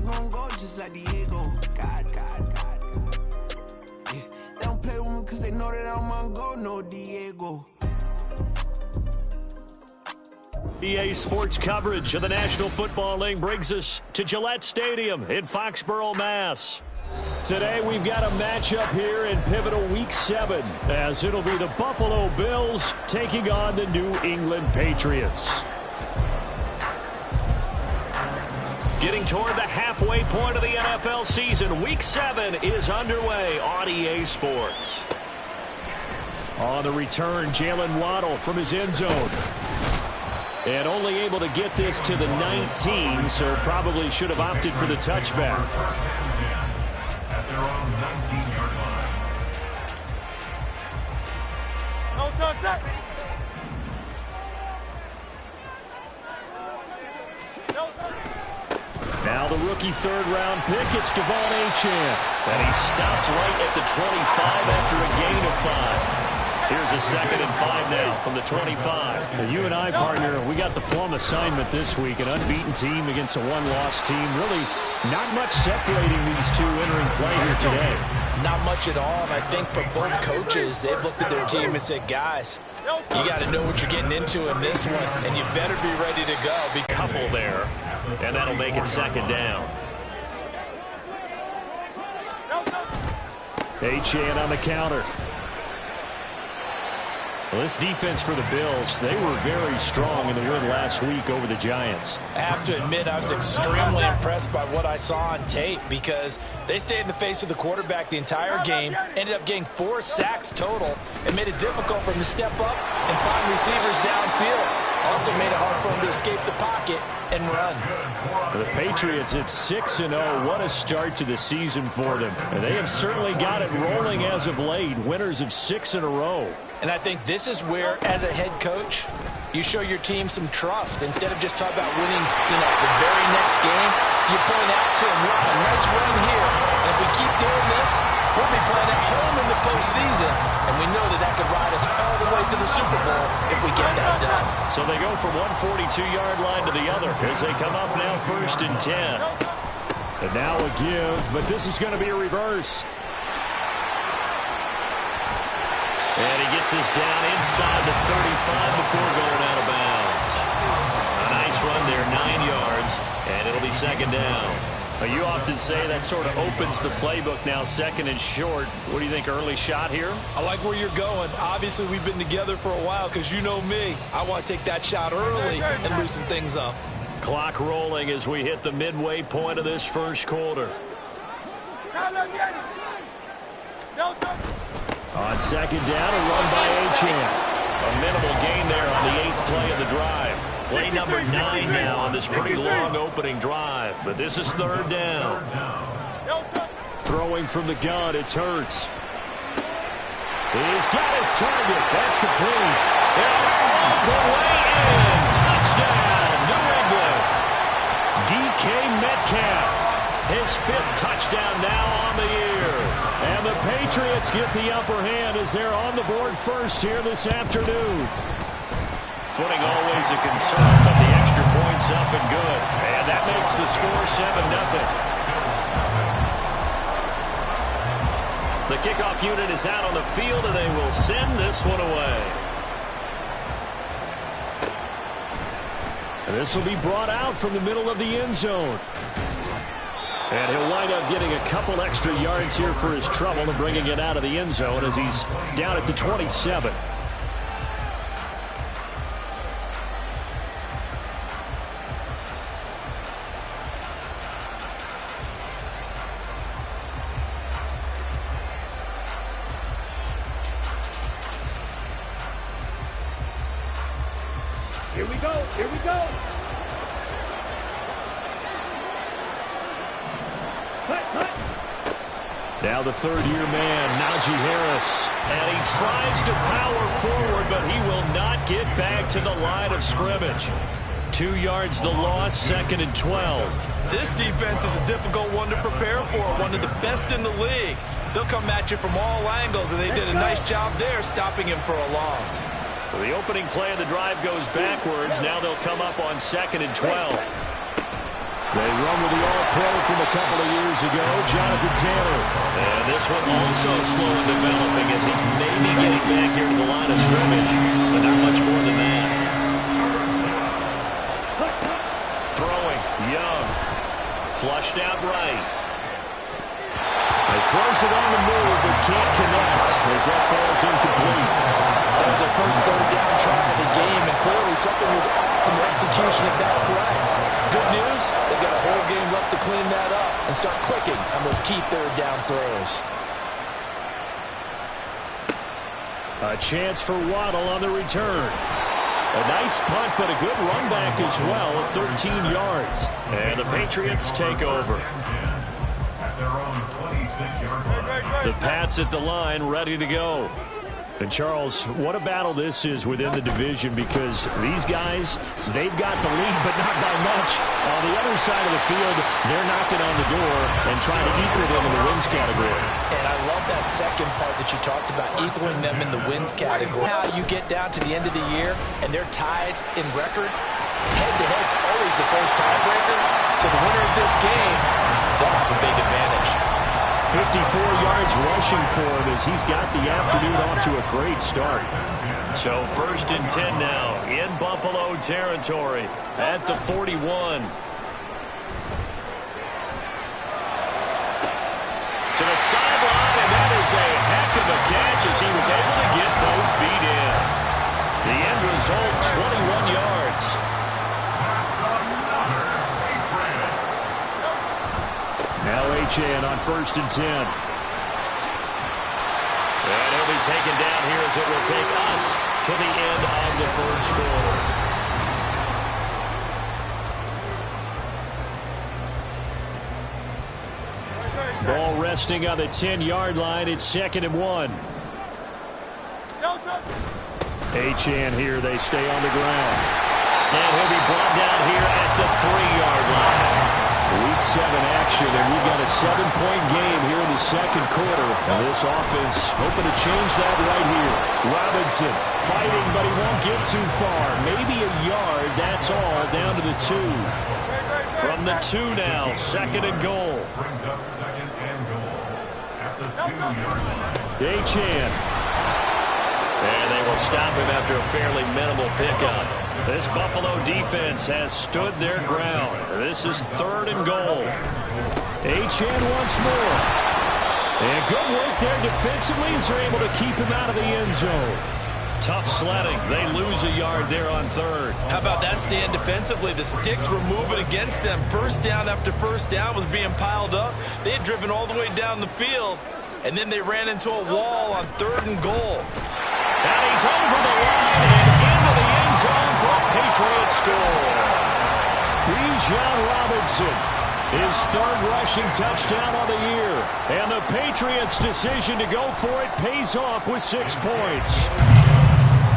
gon' go just like Diego. God. Yeah, they don't play with me cause they know that I'm on go, no Diego. EA Sports coverage of the National Football League brings us to Gillette Stadium in Foxborough, Mass. Today we've got a matchup here in pivotal Week 7 as it'll be the Buffalo Bills taking on the New England Patriots. Getting toward the halfway point of the NFL season, Week 7 is underway on EA Sports. On the return, Jalen Waddle from his end zone. And only able to get this to the 19, so probably should have opted for the touchback. At their own 19-yard line. Now the rookie third-round pick, it's Devon Achane. And he stops right at the 25 after a gain of 5. Here's a 2nd and 5 now from the 25. Now, you and I, partner, we got the plum assignment this week. An unbeaten team against a one-loss team. Really not much separating these two entering play here today. Not much at all, and I think for both coaches, they've looked at their team and said, guys, you got to know what you're getting into in this one, and you better be ready to go. Be couple there, and that'll make it 2nd down. Achane on the counter. Well, this defense for the Bills, they were very strong in the win last week over the Giants. I have to admit, I was extremely impressed by what I saw on tape because they stayed in the face of the quarterback the entire game, ended up getting 4 sacks total, and made it difficult for him to step up and find receivers downfield. Also made it hard for him to escape the pocket and run. For the Patriots, it's 6-0. What a start to the season for them. And they have certainly got it rolling as of late. Winners of 6 in a row. And I think this is where, as a head coach, you show your team some trust. Instead of just talking about winning, the very next game, you point out to them, wow, a nice run here. And if we keep doing this, we'll be playing at home in the postseason. And we know that could ride us all the way to the Super Bowl if we get that done. So they go from one 42-yard line to the other as they come up now 1st and 10. And now a give, but this is going to be a reverse. And he gets us down inside the 35 before going out of bounds. A nice run there, 9 yards, and it'll be 2nd down. You often say that sort of opens the playbook now, 2nd and short. What do you think, early shot here? I like where you're going. Obviously, we've been together for a while because you know me. I want to take that shot early and loosen things up. Clock rolling as we hit the midway point of this first quarter. On 2nd down, a run by Achane. A minimal gain there on the 8th play of the drive. Play number 9 now on this pretty long opening drive. But this is 3rd down. Throwing from the gun, it's Hurts. He's got his target. That's complete. And the way in. Touchdown, New England. DK Metcalf. His 5th touchdown now on the year. And the Patriots get the upper hand as they're on the board first here this afternoon. Footing always a concern, but the extra point's up and good. And that makes the score 7-0. The kickoff unit is out on the field, and they will send this one away. And this will be brought out from the middle of the end zone. And he'll wind up getting a couple extra yards here for his trouble and bringing it out of the end zone as he's down at the 27. Here we go. Here we go. Now the third-year man, Najee Harris. And he tries to power forward, but he will not get back to the line of scrimmage. 2 yards the loss, 2nd and 12. This defense is a difficult one to prepare for, one of the best in the league. They'll come at you from all angles, and they did a nice job there stopping him for a loss. So the opening play of the drive goes backwards. Now they'll come up on 2nd and 12. They run with the All-Pro from a couple of years ago, Jonathan Taylor. And this one also slow in developing as he's maybe getting back here to the line of scrimmage, but not much more than that. Throwing, Young. Flushed out right. He throws it on the move, but can't connect as that falls incomplete. That was the first third down try of the game, and clearly something was off in the execution of that play. Good news, they've got a whole game left to clean that up and start clicking on those key third down throws. A chance for Waddle on the return. A nice punt, but a good run back as well of 13 yards. And the Patriots take over. The Pats at the line, ready to go. And, Charles, what a battle this is within the division, because these guys, they've got the lead, but not by much. On the other side of the field, they're knocking on the door and trying to equal them in the wins category. And I love that second part that you talked about, equaling them in the wins category. How you get down to the end of the year, and they're tied in record. Head-to-head's always the first tiebreaker. So the winner of this game, they'll have a big advantage. 54 yards rushing for him as he's got the afternoon off to a great start. So 1st and 10 now in Buffalo territory at the 41. To the sideline, and that is a heck of a catch as he was able to get both feet in. The end result, 21 yards. Now Achane on 1st and 10. And he'll be taken down here as it will take us to the end of the first quarter. Ball resting on the 10-yard line. It's 2nd and 1. Achane here. They stay on the ground. And he'll be brought down here at the 3-yard line. Week 7 action, and we've got a 7-point game here in the second quarter. And this offense hoping to change that right here. Robinson fighting, but he won't get too far. Maybe a yard, that's all, down to the 2. From the 2 now, 2nd and goal. Brings up 2nd and goal at the 2-yard line. Achane. And they will stop him after a fairly minimal pickup. This Buffalo defense has stood their ground. This is 3rd and goal. Achane once more. And good work there defensively as they're able to keep him out of the end zone. Tough sledding. They lose a yard there on 3rd. How about that stand defensively? The sticks were moving against them. First down after first down was being piled up. They had driven all the way down the field, and then they ran into a wall on 3rd and goal. And he's over the line and into the end zone for a Patriot score. Bijan Robinson, his 3rd rushing touchdown on the year. And the Patriots' decision to go for it pays off with 6 points.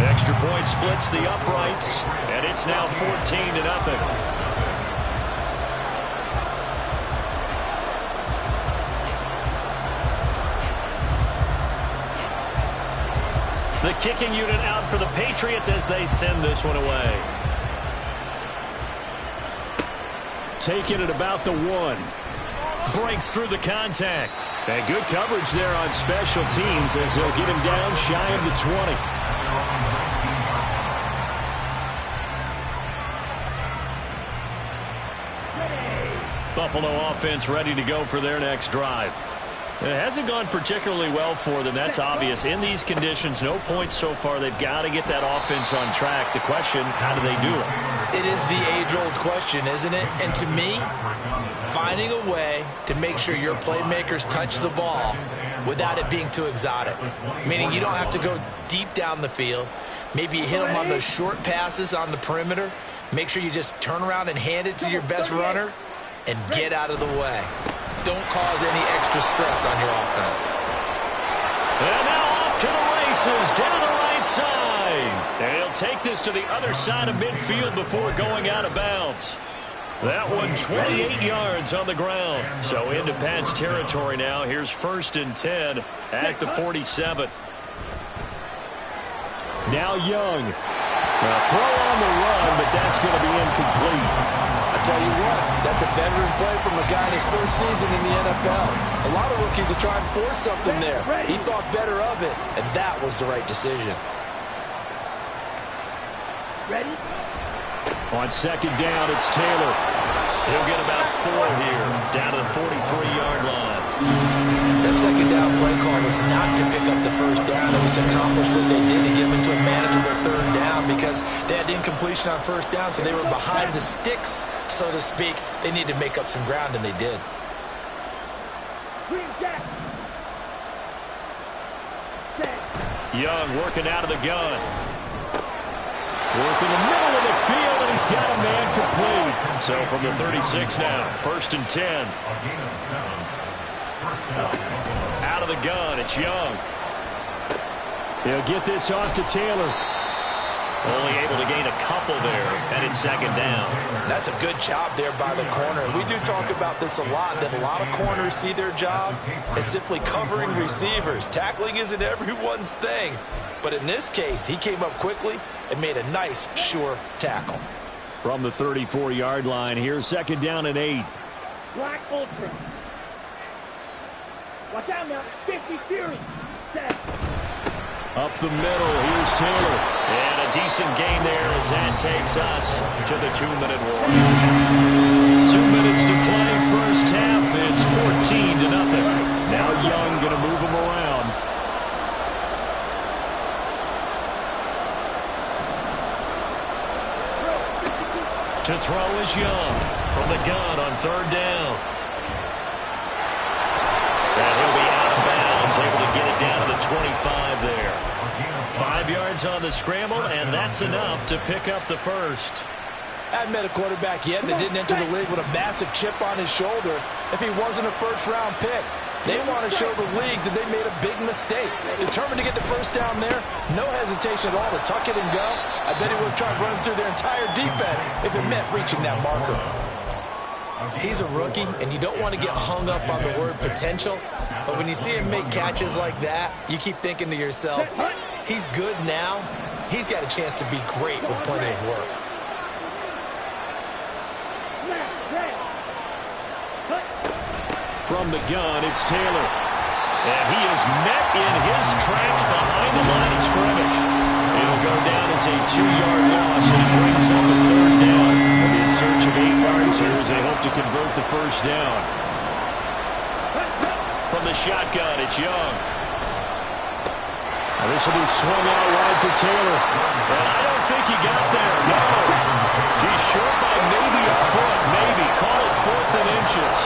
Extra point splits the uprights, and it's now 14-0. The kicking unit out for the Patriots as they send this one away. Taking it about the 1. Breaks through the contact. And good coverage there on special teams as they'll get him down shy of the 20. Buffalo offense ready to go for their next drive. It hasn't gone particularly well for them. That's obvious. In these conditions, no points so far. They've got to get that offense on track. The question, how do they do it? It is the age-old question, isn't it? And to me, finding a way to make sure your playmakers touch the ball without it being too exotic. Meaning you don't have to go deep down the field. Maybe you hit them on those short passes on the perimeter. Make sure you just turn around and hand it to your best runner and get out of the way. Don't cause any extra stress on your offense. And now off to the races down the right side. And he'll take this to the other side of midfield before going out of bounds. That one 28 yards on the ground. So into Pats territory now. Here's 1st and 10 at the 47. Now Young. A throw on the run, but that's going to be incomplete. A I'll tell you what, that's a veteran play from a guy in his first season in the NFL. A lot of rookies will try and force something there. He thought better of it, and that was the right decision. Ready? On second down, it's Taylor. He'll get about 4 here, down to the 43-yard line. That second down play call was not to pick up the first down. It was to accomplish what they did to get them into a manageable third down because they had incompletion on first down, so they were behind the sticks, so to speak. They needed to make up some ground, and they did. Young working out of the gun. Working the middle of the field, and he's got a man complete. So from the 36 now, 1st and 10. Out of the gun, it's Young. He'll get this off to Taylor. Only able to gain a couple there, and it's second down. That's a good job there by the corner. We do talk about this a lot, that a lot of corners see their job as simply covering receivers. Tackling isn't everyone's thing. But in this case, he came up quickly and made a nice, sure tackle. From the 34-yard line, here's second down and 8. Black Ultra. Watch out now. 50 Fury. Set. Up the middle, here's Taylor. And a decent gain there as that takes us to the 2-minute warning. 2 minutes to play, first half. It's 14-0. Now Young going to move him around. To throw is Young from the gun on third down. And he'll be out of bounds, able to get it down to the 25 there. 5 yards on the scramble, and that's enough to pick up the first. I hadn't met a quarterback yet that didn't enter the league with a massive chip on his shoulder if he wasn't a first-round pick. They want to show the league that they made a big mistake. Determined to get the first down there, no hesitation at all to tuck it and go. I bet he would have tried running through their entire defense if it meant reaching that marker. He's a rookie, and you don't want to get hung up on the word potential. But when you see him make catches like that, you keep thinking to yourself, he's good now. He's got a chance to be great with plenty of work. From the gun, it's Taylor. And he is met in his tracks behind the line of scrimmage. It'll go down as a 2-yard loss, and he brings up a third down. They'll be in search of 8 yards here as they hope to convert the first down. From the shotgun, it's Young. And this will be swung out wide for Taylor. And I don't think he got there, no. He's short by maybe a foot, maybe. Call it 4th and inches.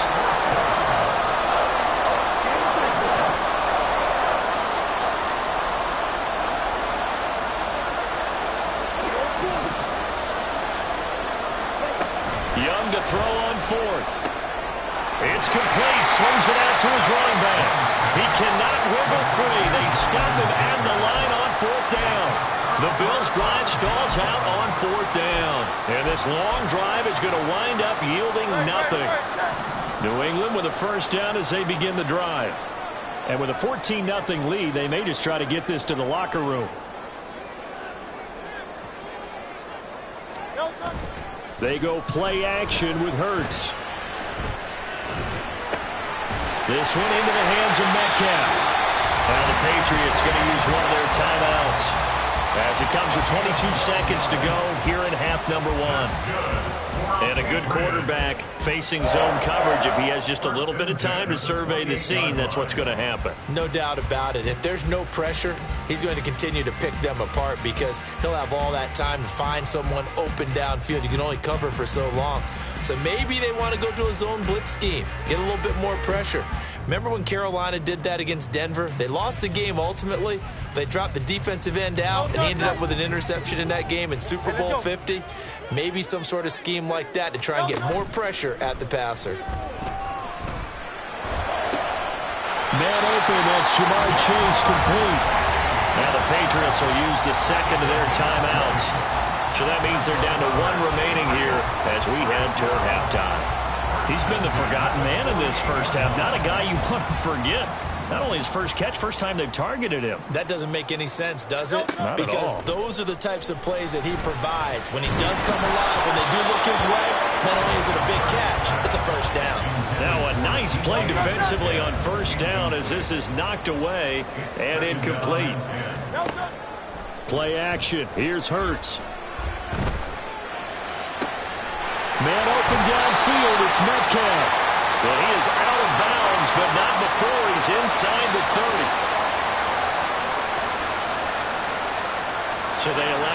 Young to throw on 4th. It's complete. Swings it out to his running back. He cannot wiggle free. They stop him at the line on 4th down. The Bills' drive stalls out on 4th down. And this long drive is going to wind up yielding nothing. New England with a first down as they begin the drive. And with a 14-0 lead, they may just try to get this to the locker room. They go play action with Hurts. This one into the hands of Metcalf. Now the Patriots going to use one of their timeouts as it comes with 22 seconds to go here in half number 1. And a good quarterback facing zone coverage. If he has just a little bit of time to survey the scene, that's what's going to happen. No doubt about it. If there's no pressure, he's going to continue to pick them apart because he'll have all that time to find someone open downfield. You can only cover for so long. So maybe they want to go to a zone blitz scheme, get a little bit more pressure. Remember when Carolina did that against Denver? They lost the game ultimately. They dropped the defensive end out, and he ended up with an interception in that game in Super Bowl 50. Maybe some sort of scheme like that to try and get more pressure at the passer. Man open, that's Jamar Chase complete. Now the Patriots will use the second of their timeouts. So that means they're down to 1 remaining here as we head toward halftime. He's been the forgotten man in this first half. Not a guy you want to forget. Not only his first catch, first time they've targeted him. That doesn't make any sense, does it? Not at because all. those are the types of plays that he provides. When he does come alive, when they do look his way, not only is it a big catch, it's a first down. Now a nice play defensively on first down as this is knocked away and incomplete. Play action. Here's Hurts. Man open downfield. It's Metcalf. Well, he is out of bounds, but not before he's inside the 30. So they allow